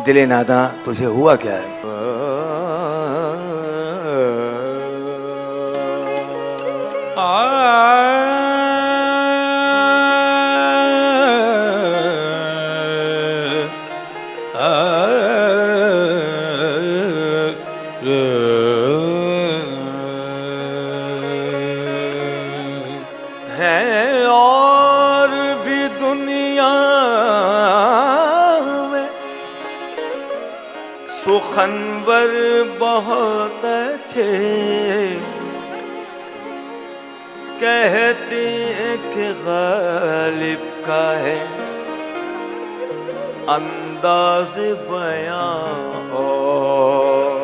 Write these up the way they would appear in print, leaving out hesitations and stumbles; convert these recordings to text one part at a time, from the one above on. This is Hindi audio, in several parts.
दिले नादा तुझे हुआ क्या है? है और भी दुनिया में सुखनवर बहुत अच्छे, कहते हैं कि गालिब का है अंदाज बयां और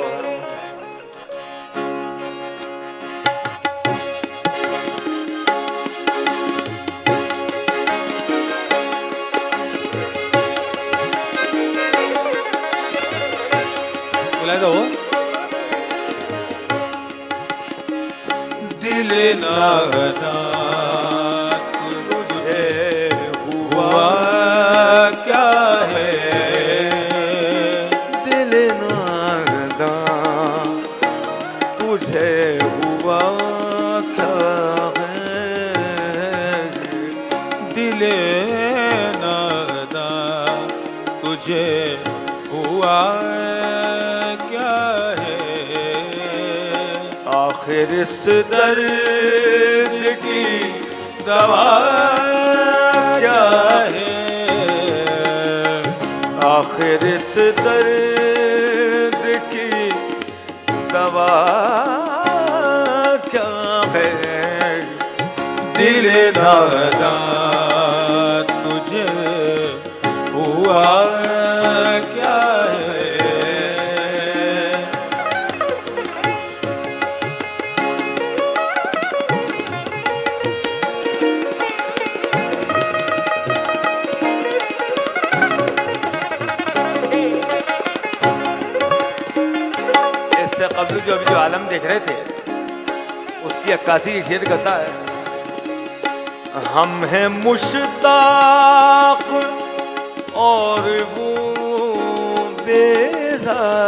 दिल नादा तुझे हुआ क्या है, दिल नादा तुझे हुआ क्या है, दिल नादा तुझे हुआ क्या है। आखिर इस दर्द की दवा क्या है, आखिर इस दर्द की दवा क्या है, दिल नादा तुझे हुआ क्या है। इससे कबल जो अभी जो आलम देख रहे थे उसकी अक्कासी शेर करता है, हम हैं मुश्ताक और वो बेजार,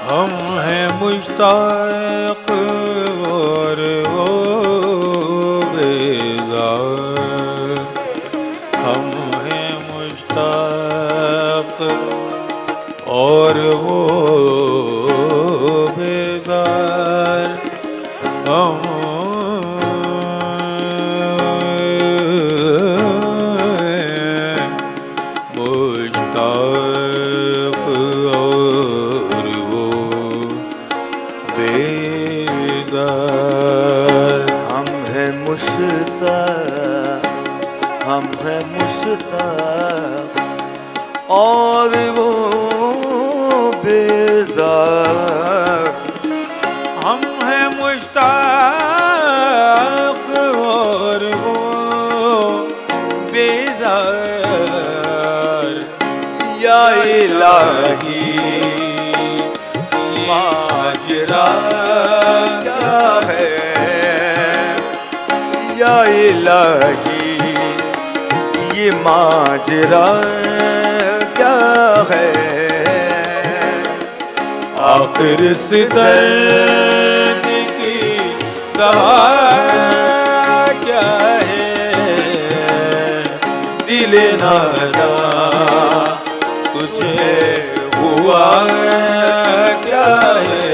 हम हैं मुश्ताक और वो बेजार, हम हैं मुश्ताक और वो बेजार, हम मुश्ताक और वो बेजार, हम हैं मुश्ताक, हम हैं मुश्ताक और वो बेजार, हम हैं मुश्ताक और वो बेजार। या इलाही माजरा क्या है, या इलाही ये माजरा क्या है, आखिर इस दर्द की दवा क्या है, दिल नादा तुझे हुआ क्या है।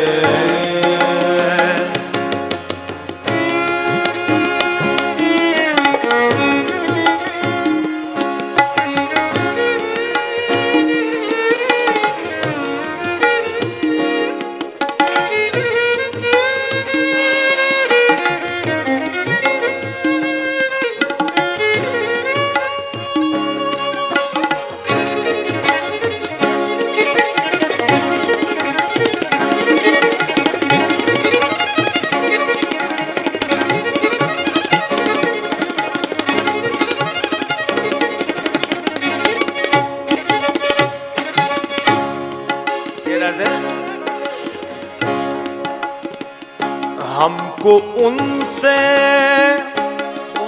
हमको उनसे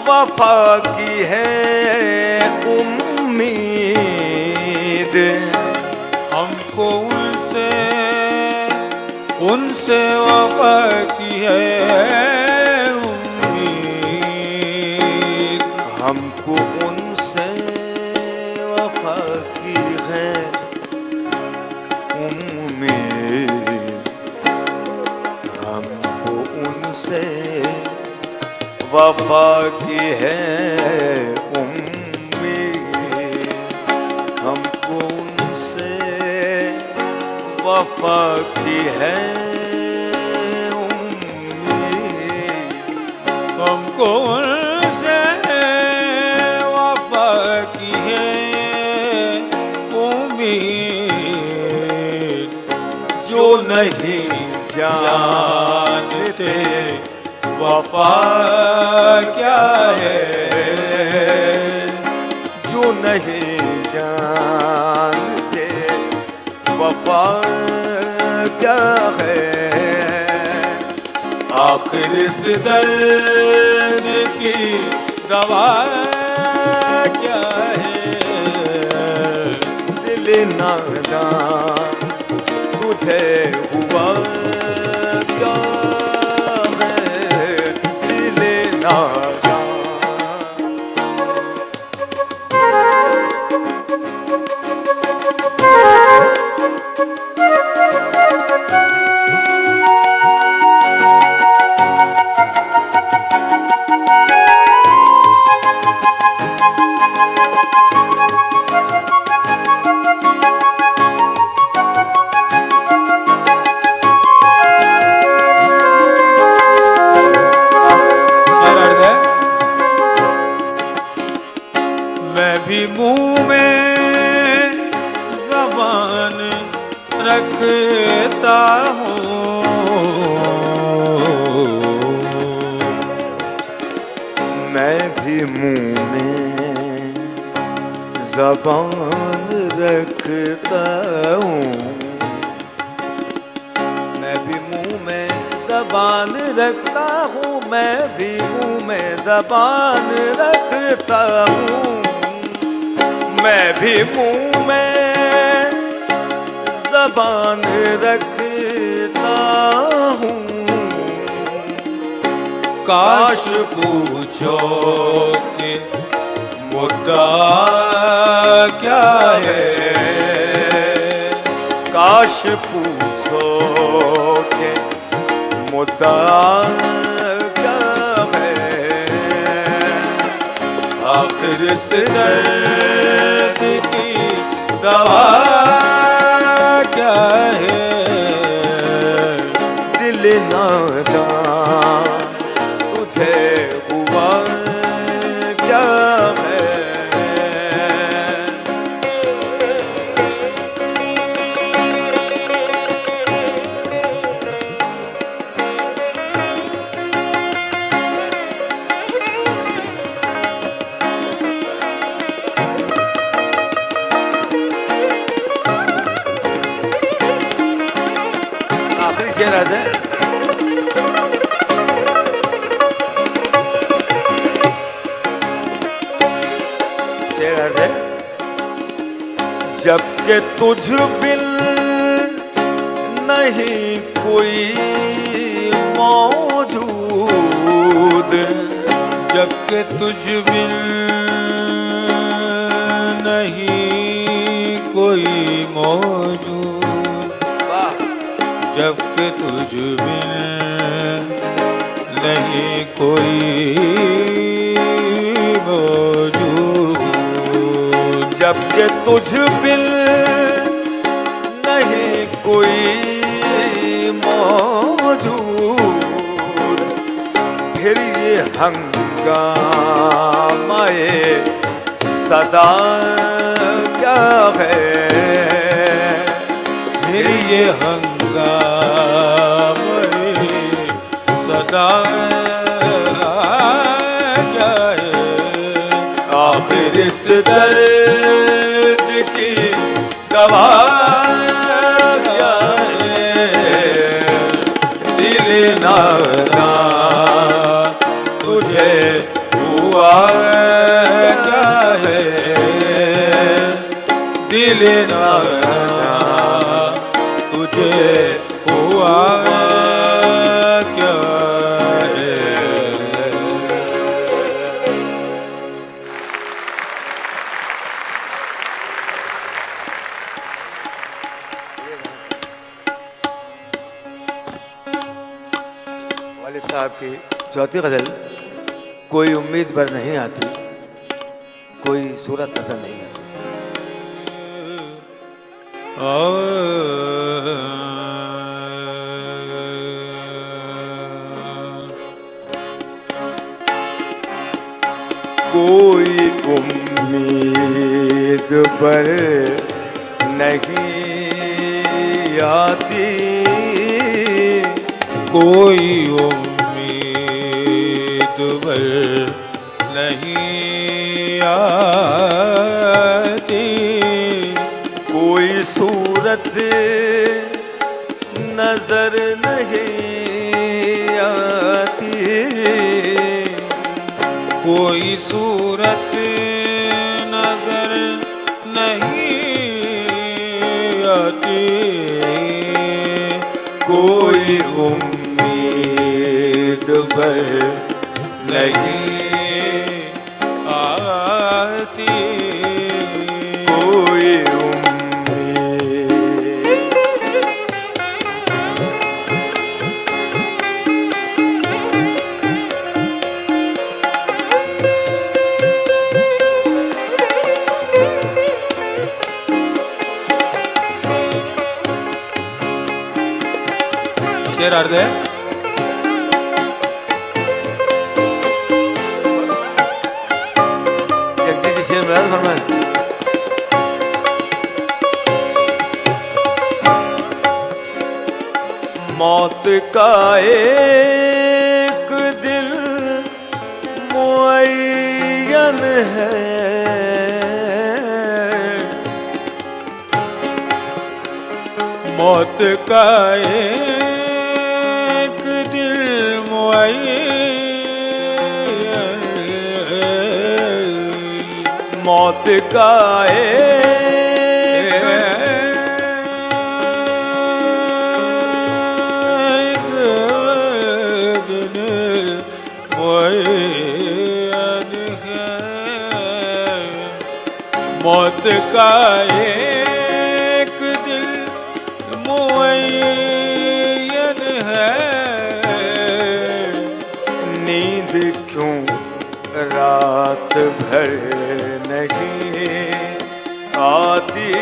वफा की है उम्मीद, हमको उनसे वफा की है उम्मीद। हमको उनसे वफा की है उम्मीद। हमको उनसे वफा की है उम्मीद। हमको उनसे वफा की है उम्मीद। हमको उनसे वफा की है उम्मीद। जो नहीं जानते वफा क्या है, जो नहीं जानते वफा क्या है। आखिर इस दर्द की दवा क्या है। दिल नादान तुझे हुआ क्या है, दिल नादान। मैं भी मुंह में ज़बान रखता हूँ। मैं भी मुंह में ज़बान रखता हूँ। मैं भी मुंह में ज़बान रखता हूँ। मैं भी मुंह में ज़बान रखता हूँ। मैं भी मुंह में ज़बान रखता हूँ। काश पूछो कि मुद्दा क्या है। काश पूछो कि मुद्दा क्या है। आखिर इस दर्द की दवा क्या है। दिल नादान तुझे हुआ क्या है। आखिरी शेर आ जाए। शेर आ जाए। जबकि तुझ बिन नहीं कोई मौजूद। जबकि तुझ बिन नहीं कोई मौजूद। जबकि तुझ बिन नहीं कोई मौजूद। जबकि तुझ बिन नहीं कोई मौजूद। फिर ये हंगामाए सदा क्या है। फिर ये हंगामाए सदा क्या है। आखिर इस दर्द की दवा क्या है। दिल नादान तुझे हुआ क्या है। दिल ना तुझे हुआ क्या है। वालिद साहब की चौथी गजल, कोई उम्मीद भर नहीं आती, कोई सूरत नजर नहीं आती। कोई उम्मीद पर नहीं आती, कोई उम्मीद भर नहीं आती, कोई सूरत नजर नहीं आती, कोई सूरत नजर नहीं आती, कोई उम्मीद भर नहीं आती, कोई शेर अर्ध है। जगदीश जी शेर बयान फरमाएं। मौत का एक दिल मुअय्यन है, मौत का एक दिल मुअय्यन, मौत का एक दिन मुअय्यन है, मौत का एक दिल मुअय्यन है, नींद क्यों रात भर नहीं आती,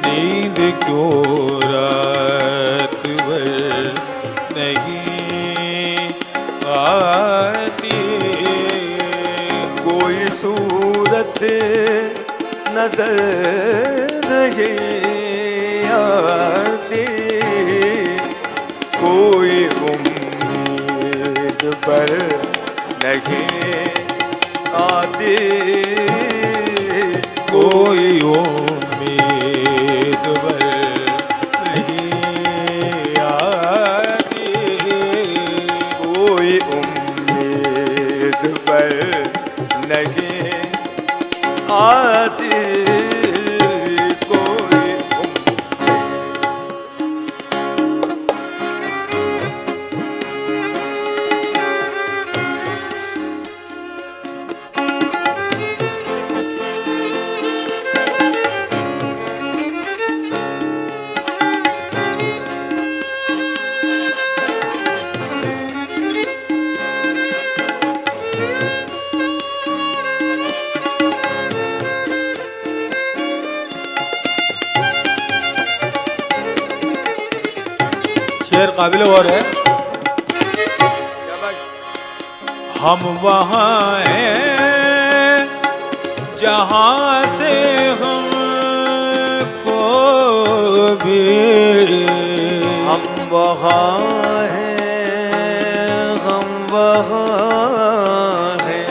नींद क्यों रात भर नहीं आती, कोई सूरत नजर नहीं आती, कोई उम्मीद पर नहीं आती, कोई उम्मीद भर नहीं आती, कोई उम्मीद पर नहीं आती, कोई शेर काबिल और है। हम वहाँ हैं जहाँ से हमको भी, हम वहाँ हैं, हम वहाँ हैं,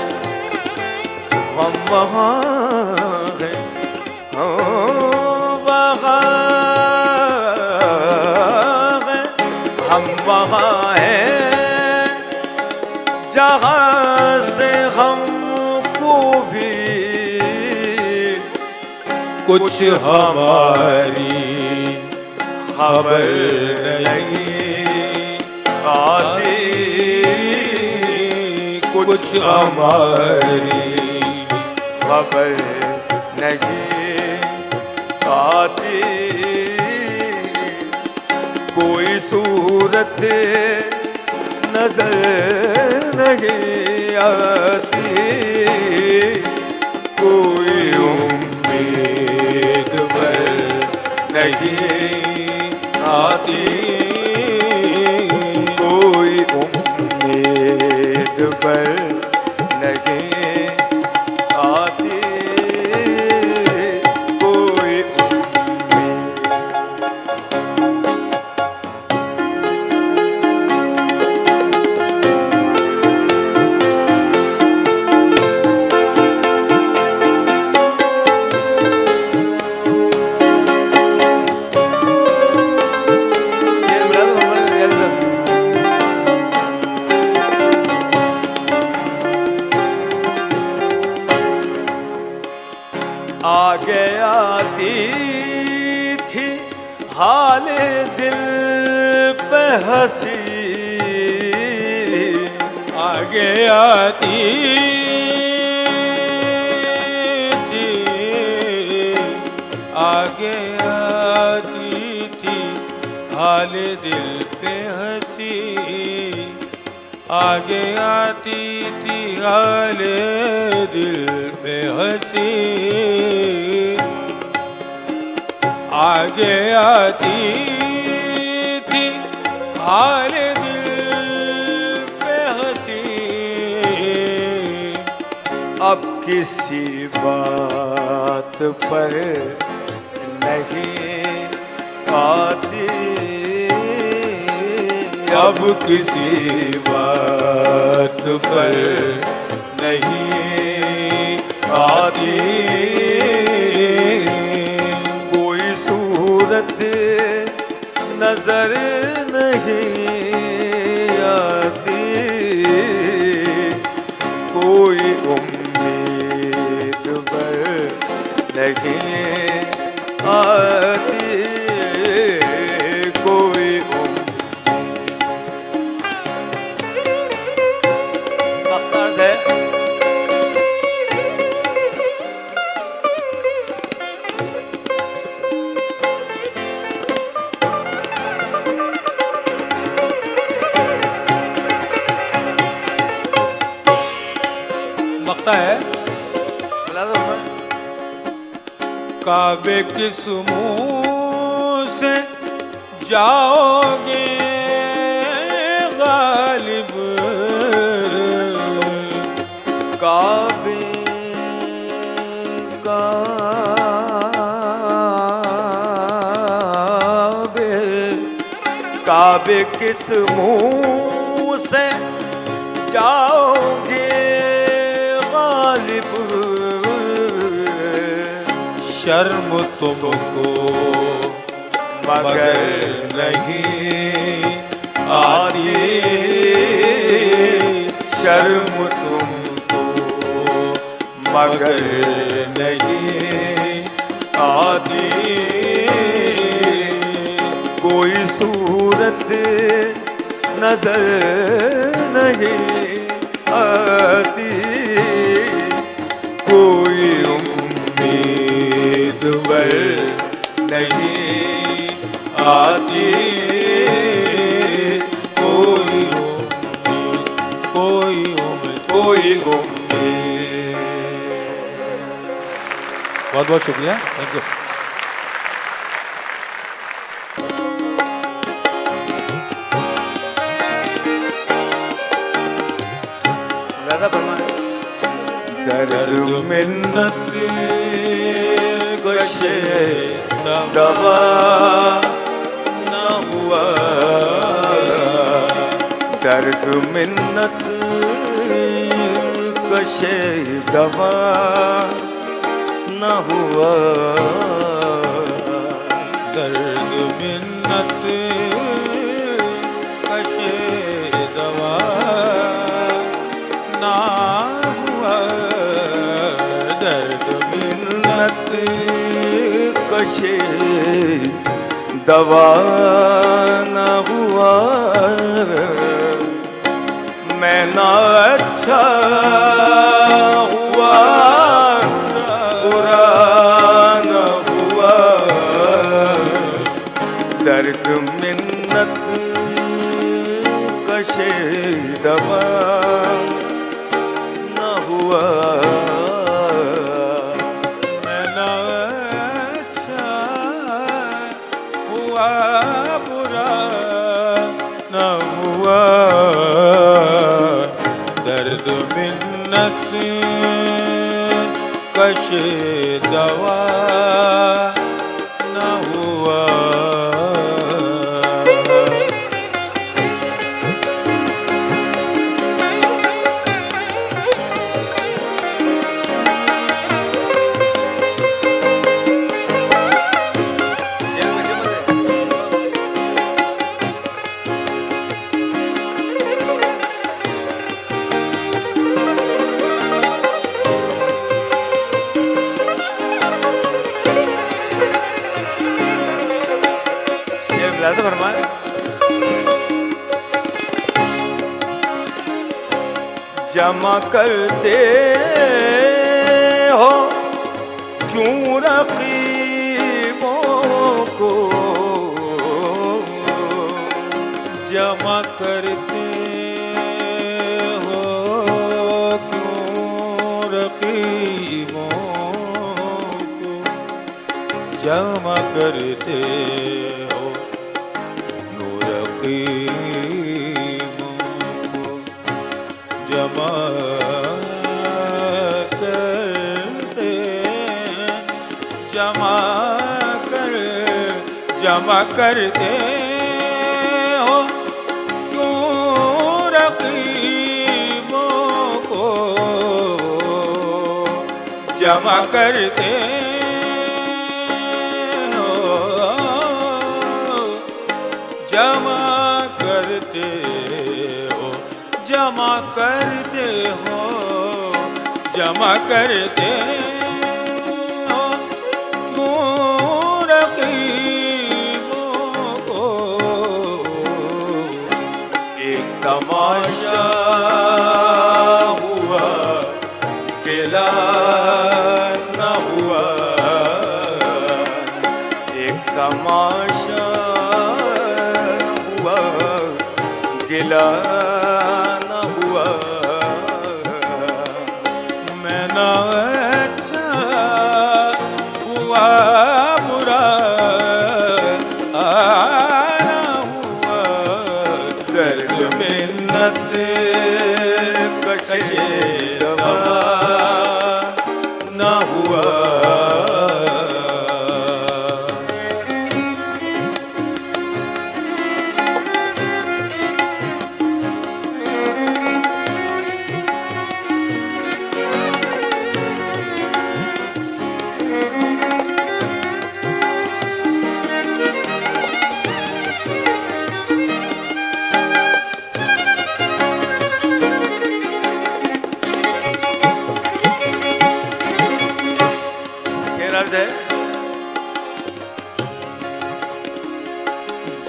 हम वहाँ हैं, हम वहाँ हैं, हम वहाँ हैं जहाँ से हमको भी कुछ हमारी खबर नहीं आती कुछ हमारी खबर नहीं आती कोई सूरत नजर नहीं आती कोई उम्मीद पर नहीं आती कोई उम्मीद पर नहीं आती कोई आगे आती थी हाल दिल पे हंसी आगे आती थी आगे आती थी हाल दिल पे हंसी आगे आती थी हाल दिल पे हंसी आगे आती थी हाल दिल पे हंसी अब किसी बात पर नहीं आती अब किसी बात पर नहीं आती कोई सूरत नजर नहीं आती कोई उम्मीद पर नहीं आती कोई मकसद है लगता है बता दो मैं। काबे किस मुंह से जाओगे गालिब काबे काबे किस मुंह से जाओगे गालिब शर्म तुमको मगर नहीं आती शर्म तुमको मगर नहीं आती कोई सूरत नजर नहीं आती कोई उम्मीद पर नहीं आती कोई उम्मीद बहुत बहुत शुक्रिया थैंक यू ज्यादा फरमाए दर्द मिन्नत गशे दवा न हुआ दर्द मिन्नत कशे दवा न हुआ दर्द मिन्नत कशे दवा ना हुआ दर्द मिन्नत कशे दवा न हुआ, मैं ना अच्छा हुआ, बुरा न हुआ, दर्द मिन्नत कशे दवा न हुआ, मैं ना अच्छा हुआ, बुरा न हुआ, दर्द मिन्नत कशे दवा न हुआ। फरमाए जमा करते हो क्यों रकीबों को, जमा करते हो क्यों रकीबों को, जमा करते हो क्यों रकीबों को, जमा करते, जमा करते हो क्यों रकीबों को, जमा करते हो, जमा करते हो, जमा करते हो, जमा करते हो क्यों रकीबों को, एक तमाशा हुआ गिला न हुआ, एक तमाशा हुआ गिला न हुआ, मैं ना अच्छा हुआ, बुरा ना हुआ, दर्द मिन्नत कशे दवा न हुआ।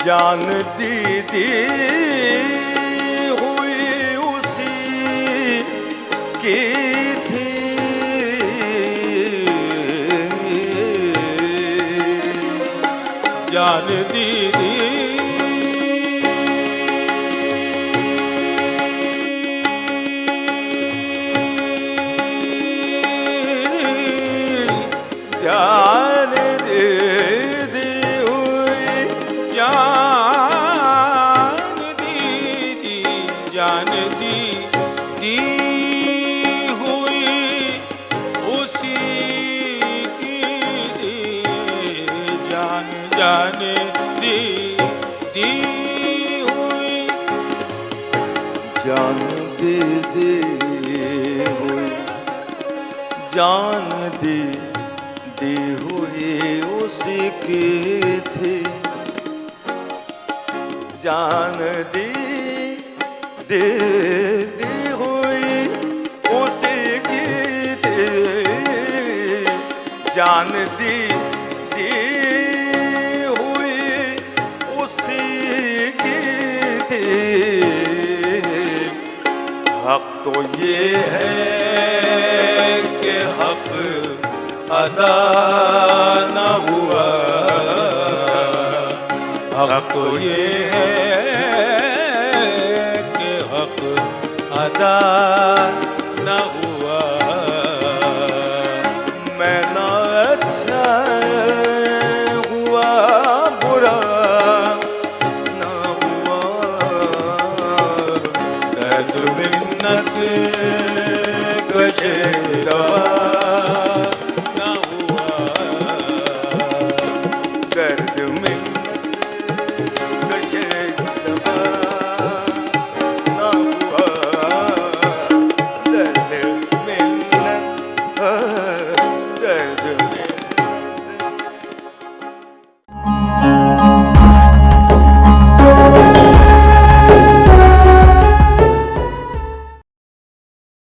जान दीदी हुई उसी की थी, जान दीदी जान दीदी हुई, जान दीदी, जान दीदी हुई उसी की थी, जान जान दीदी हुई, जान दीदी हुई, जान दी हुई उसी की थी, जान दी हुई उसी की थी, जान दी हक तो ये है कि हक अदा न हुआ, हक तो ये है कि हक अदा न हुआ।